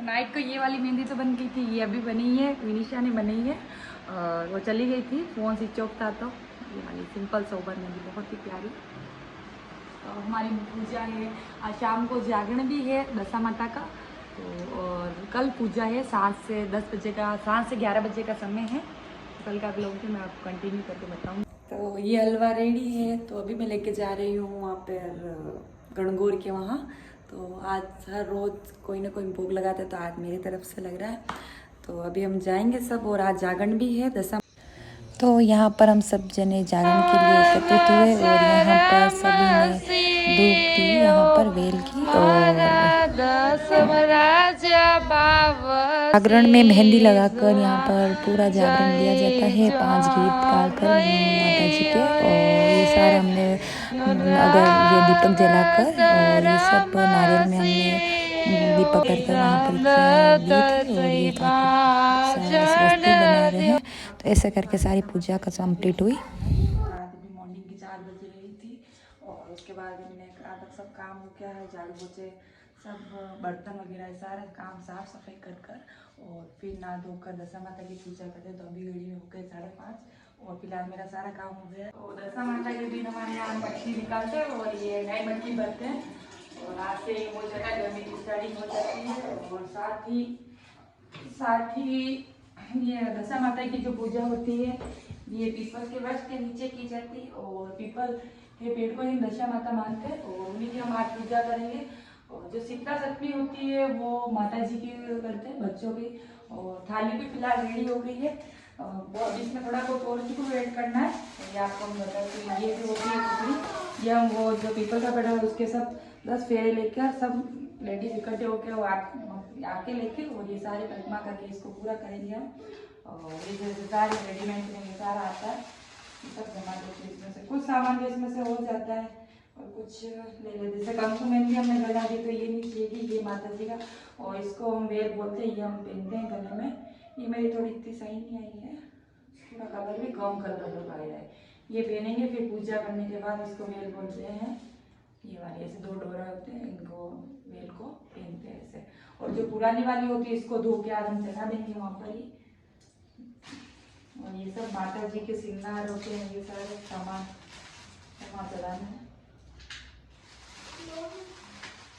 Night को ये वाली मेहंदी तो बन गई थी, ये अभी बनी है, विनीशा ने बनाई है और वो चली गई थी, फ़ोन स्विच ऑफ था। तो ये वाली सिंपल सोबर मेहंदी बहुत ही प्यारी। तो हमारी पूजा है, आज शाम को जागरण भी है दशा माता का। तो और कल पूजा है 7 से 10 बजे का, 7 से 11 बजे का समय है। कल का ब्लॉग मैं आपको कंटिन्यू करके बताऊँ। तो ये हलवा रेडी है, तो अभी मैं लेके जा रही हूँ वहाँ पर गणगौर के वहाँ। तो आज हर रोज़ कोई ना कोई भोग लगाता है, तो आज मेरी तरफ से लग रहा है। तो अभी हम जाएंगे सब, और आज जागरण भी है दशा। तो यहाँ पर हम सब जने जागरण के लिए एकत्रित हुए, और यहाँ पर सभी ने धूप दी, यहाँ पर वेल की। और जागरण में मेहंदी लगाकर यहाँ पर पूरा जागरण दिया जाता है, 5 गीत गाकर माता जी के। और ये सारा हमने अगर ये दीपक जलाकर, और ये सब नारियल में हमने दीपक करके वहाँ पर दी थी। और ये स्वस्ति बना रहे हैं। तो ऐसे करके सारी पूजा का कंप्लीट हुई। मॉर्निंग की 4 बजे रही थी, और उसके बाद मैंने रात तक सब काम हो गया है, झाड़ू पोछे सब, बर्तन वगैरह सारा काम साफ सफाई कर और फिर नहा धोकर दशा माता की पूजा करते। तो अभी घड़ी हो गए 5:30, और फिलहाल मेरा सारा काम हो गया। तो दशा माता के दिन हमारे यहाँ मटकी निकालते हैं, और ये नई मटकी भरते हैं। और आज से वो जगह गर्मी की स्टार्टिंग हो जाती है। और साथ ही ये दशा माता की जो पूजा होती है, ये पीपल के वृक्ष के नीचे की जाती है। और पीपल के पेड़ को ही दशा माता मानते हैं, और उन्हीं की हम आज पूजा करेंगे। और जो शीतला सप्तमी होती है वो माता जी की करते हैं, बच्चों की। और थाली भी फिलहाल रेडी हो गई है, इसमें थोड़ा बहुत और भी कुछ ऐड करना है, ये आपको हम बताते हैं। ये जो होती है खिचड़ी, ये हम वो जो पीपल का पेड़ है उसके सब 10 फेरे लेकर सब लेडीज इकट्ठे होकर वो आके लेके, और ये सारे परिक्रमा करके इसको पूरा करेंगे हम। और ये जैसे सारे रेडीमेड में सारा आता है, सब जमा देते इसमें से, कुछ सामान भी इसमें से हो जाता है और कुछ ले लेते। जैसे कंकु मेहंदी हमने लगा दी, तो ये नीचे ये माता जी का, और इसको हम वेल बोलते हैं, ये हम पहनते हैं गले में। ये मेरी थोड़ी इतनी सही नहीं आई है, थोड़ा कलर भी कम कलर आया है। ये पहनेंगे, फिर पूजा करने के बाद इसको वेल बोलते हैं। ये वाली ऐसे 2 डोरा होते हैं, इनको वेल को पहनते हैं ऐसे। और जो पुरानी वाली होती है इसको धो के आज हम चढ़ा देंगे वहाँ पर ही। और ये सब माता जी के श्रृंगार होते हैं, ये सारे सामान वहाँ चढ़ाने हैं।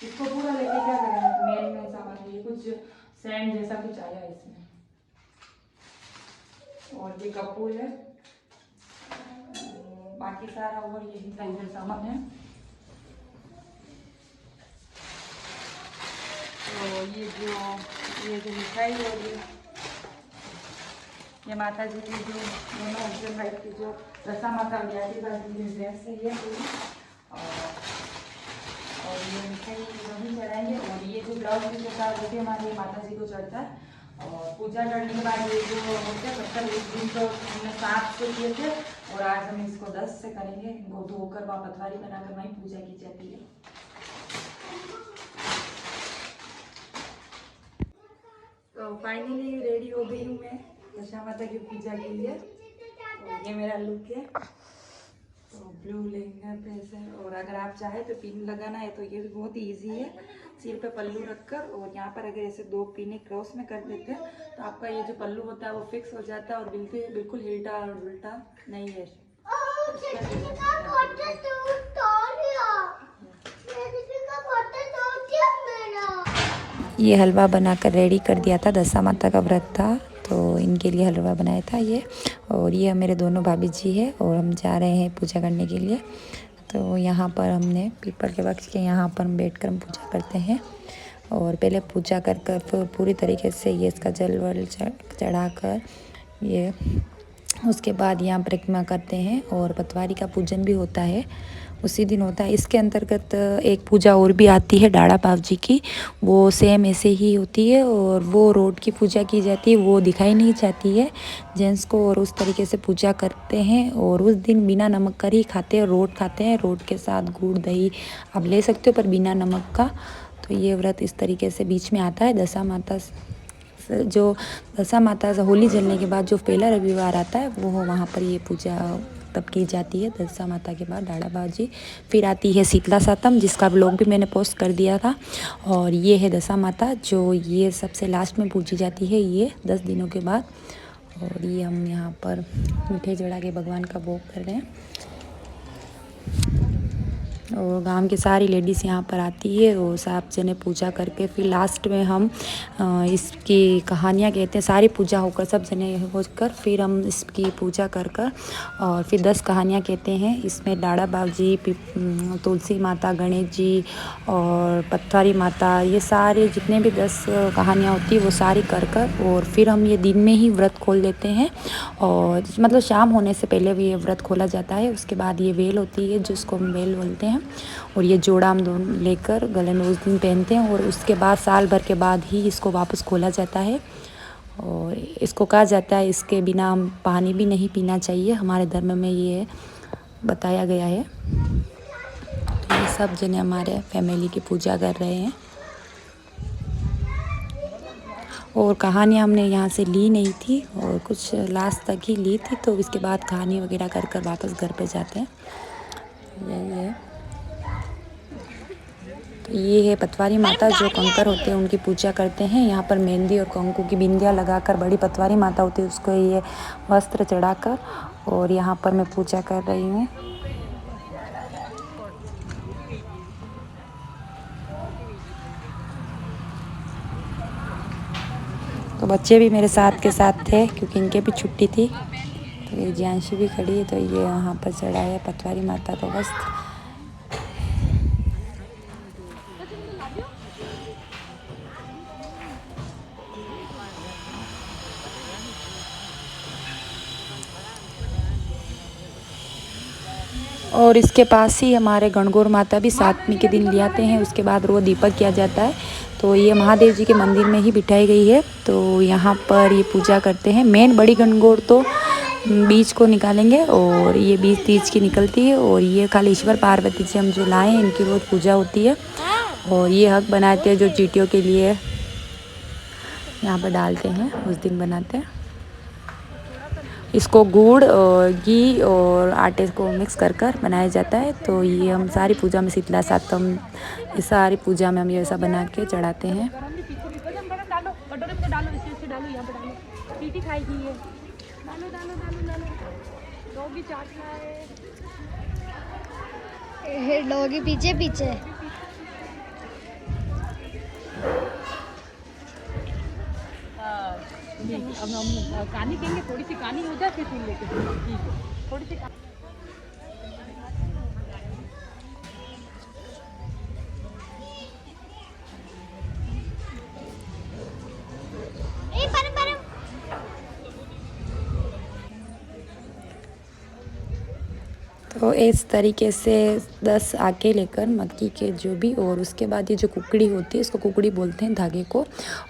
इसको पूरा लेके क्या करेंगे, मेन में सामान ये कुछ सैंड जैसा कुछ आया है इसमें। और ये कपूर है, बाकी सारा और यही सामान है। तो ये जो मिठाई है, ये माता जी की जो दोनों हस्बैंड वाइफ की जो दशा माता ड्रेस है ये पूरी। और ये मिठाई वहीं चढ़ाएंगे। और ये जो ब्लाउज पीस के साथ होती है हमारी माता जी को चढ़ता है। और पूजा करने के बाद ये जो होते हैं पत्थर, उस दिन तो हमने 7 से किए थे, और आज हम इसको 10 से करेंगे। इनको धोकर वहाँ पथवारी बनाकर वहीं पूजा की जाती है। तो फाइनली रेडी हो गई हूँ मैं दशा माता की पूजा के लिए। तो ये मेरा लुक है, तो ब्लू लहंगा पे ऐसे। और अगर आप चाहे तो पिन लगाना है तो ये भी बहुत इजी है, सिर पे पल्लू रखकर, और यहाँ पर अगर ऐसे 2 पिने क्रॉस में कर देते हैं तो आपका ये जो पल्लू होता है वो फिक्स हो जाता है, और बिल्कुल हिल्टा और उल्टा नहीं है। ये हलवा बनाकर रेडी कर दिया था, दशा माता का व्रत था तो इनके लिए हलवा बनाया था ये। और ये मेरे दोनों भाभी जी है, और हम जा रहे हैं पूजा करने के लिए। तो यहाँ पर हमने पीपल के वृक्ष के यहाँ पर हम बैठकर हम पूजा करते हैं। और पहले पूजा कर पूरी तरीके से ये इसका जल वल चढ़ाकर ये, उसके बाद यहाँ परिक्रमा करते हैं। और पतवारी का पूजन भी होता है, उसी दिन होता है। इसके अंतर्गत एक पूजा और भी आती है डाड़ा बाव जी की, वो सेम ऐसे ही होती है। और वो रोट की पूजा की जाती है, वो दिखाई नहीं जाती है जेंट्स को। और उस तरीके से पूजा करते हैं, और उस दिन बिना नमक का ही खाते हैं, रोट खाते हैं। रोट के साथ गुड़ दही आप ले सकते हो, पर बिना नमक का। तो ये व्रत इस तरीके से बीच में आता है। दशा माता से होली जलने के बाद जो पहला रविवार आता है वो वहाँ पर ये पूजा तब की जाती है दशा माता के बाद डाड़ा बाजी। फिर आती है शीतला सातम, जिसका व्लॉग भी मैंने पोस्ट कर दिया था। और ये है दशा माता, जो ये सबसे लास्ट में पूजी जाती है, ये 10 दिनों के बाद। और ये हम यहाँ पर मीठे चढ़ा के भगवान का भोग कर रहे हैं। और गांव की सारी लेडीज़ यहाँ पर आती है और सब जने पूजा करके फिर लास्ट में हम इसकी कहानियाँ कहते हैं। सारी पूजा होकर सब जने होकर फिर हम इसकी पूजा कर कर और फिर 10 कहानियाँ कहते हैं। इसमें डाड़ा बाबजी, तुलसी माता, गणेश जी और पथवारी माता, ये सारे जितने भी 10 कहानियाँ होती है वो सारी कर कर और फिर हम ये दिन में ही व्रत खोल देते हैं। और मतलब शाम होने से पहले भी ये व्रत खोला जाता है। उसके बाद ये वेल होती है जिसको हम वेल बोलते हैं, और ये जोड़ा हम दोनों लेकर गले में उस दिन पहनते हैं। और उसके बाद साल भर के बाद ही इसको वापस खोला जाता है। और इसको कहा जाता है इसके बिना हम पानी भी नहीं पीना चाहिए, हमारे धर्म में ये बताया गया है। तो ये सब जने हमारे फैमिली की पूजा कर रहे हैं। और कहानियाँ हमने यहाँ से ली नहीं थी और कुछ लास्ट तक ही ली थी, तो इसके बाद कहानी वगैरह कर कर वापस घर पे जाते हैं। यही है। तो ये है पतवारी माता, जो कंकर होते हैं उनकी पूजा करते हैं। यहाँ पर मेहंदी और कंकु की बिंदियाँ लगाकर बड़ी पतवारी माता होती है उसको ये वस्त्र चढ़ाकर, और यहाँ पर मैं पूजा कर रही हूँ। तो बच्चे भी मेरे साथ के साथ थे क्योंकि इनके भी छुट्टी थी। तो ये ज्यांशी भी खड़ी है, तो ये यहाँ पर चढ़ाया पतवारी माता का वस्त्र। और इसके पास ही हमारे गणगौर माता भी सातवीं के दिन ले आते हैं। उसके बाद रोज दीपक किया जाता है। तो ये महादेव जी के मंदिर में ही बिठाई गई है, तो यहाँ पर ये पूजा करते हैं। मेन बड़ी गणगौर तो बीज को निकालेंगे और ये 20 तीज की निकलती है। और ये खाली ईश्वर पार्वती जी हम जो लाए हैं इनकी रोज़ पूजा होती है। और ये हक बनाते हैं जो चींटियों के लिए यहाँ पर डालते हैं, उस दिन बनाते हैं। इसको गुड़ और घी और आटे को मिक्स कर कर बनाया जाता है। तो ये हम सारी पूजा में शीतला सातम, इस सारी पूजा में हम ये ऐसा बना के चढ़ाते हैं। डॉगी पीछे पीछे। अब हम कहानी कहेंगे, थोड़ी सी कहानी हो जाए फिर लेके ठीक है, थोड़ी सी तो इस तरीके से 10 आके लेकर मक्की के जो भी, और उसके बाद ये जो कुकड़ी होती है इसको कुकड़ी बोलते हैं धागे को।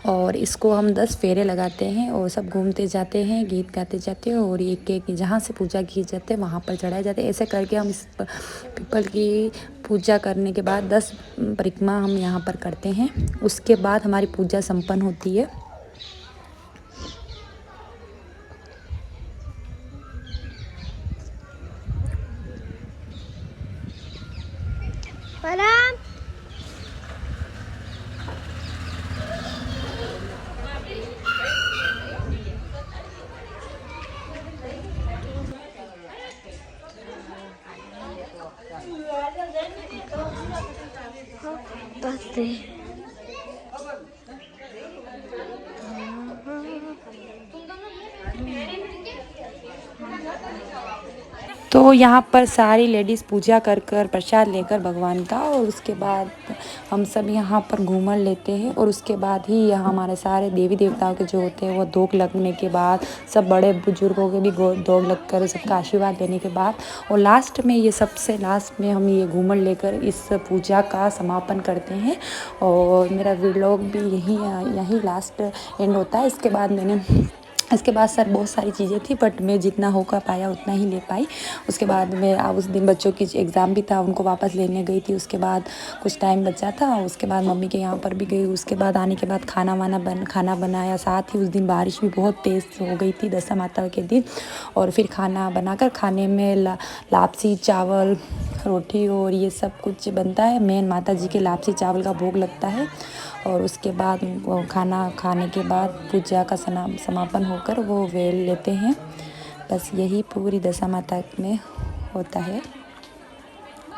और इसको हम 10 फेरे लगाते हैं और सब घूमते जाते हैं, गीत गाते जाते हैं। और एक एक जहाँ से पूजा की जाती है वहाँ पर चढ़ाए जाते हैं। ऐसे करके हम इस पीपल की पूजा करने के बाद 10 परिक्रमा हम यहाँ पर करते हैं। उसके बाद हमारी पूजा संपन्न होती है। तो यहाँ पर सारी लेडीज़ पूजा कर कर प्रसाद लेकर भगवान का, और उसके बाद हम सब यहाँ पर घूमर लेते हैं। और उसके बाद ही यहाँ हमारे सारे देवी देवताओं के जो होते हैं वो दोग लगने के बाद, सब बड़े बुजुर्गों के भी दोग लग कर सबका आशीर्वाद लेने के बाद, और लास्ट में ये सबसे लास्ट में हम ये घूमर लेकर इस पूजा का समापन करते हैं। और मेरा व्लॉग भी यही लास्ट एंड होता है। इसके बाद मैंने इसके बाद सर बहुत सारी चीज़ें थी, बट मैं जितना होकर पाया उतना ही ले पाई। उसके बाद मैं उस दिन बच्चों की एग्ज़ाम भी था, उनको वापस लेने गई थी। उसके बाद कुछ टाइम बचा था, उसके बाद मम्मी के यहाँ पर भी गई। उसके बाद आने के बाद खाना बनाया। साथ ही उस दिन बारिश भी बहुत तेज़ हो गई थी दशा माता के दिन। और फिर खाना बनाकर खाने में लापसी, चावल, रोटी और ये सब कुछ बनता है। मेन माता जी के लापसी चावल का भोग लगता है। और उसके बाद वो खाना खाने के बाद पूजा का समापन होकर वो वेल लेते हैं। बस यही पूरी दशा माता में होता है।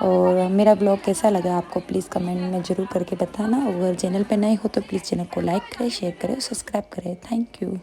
और मेरा ब्लॉग कैसा लगा आपको प्लीज़ कमेंट में ज़रूर करके बताना। अगर चैनल पे नए हो तो प्लीज़ चैनल को लाइक करें, शेयर करें, सब्सक्राइब करें। Thank you.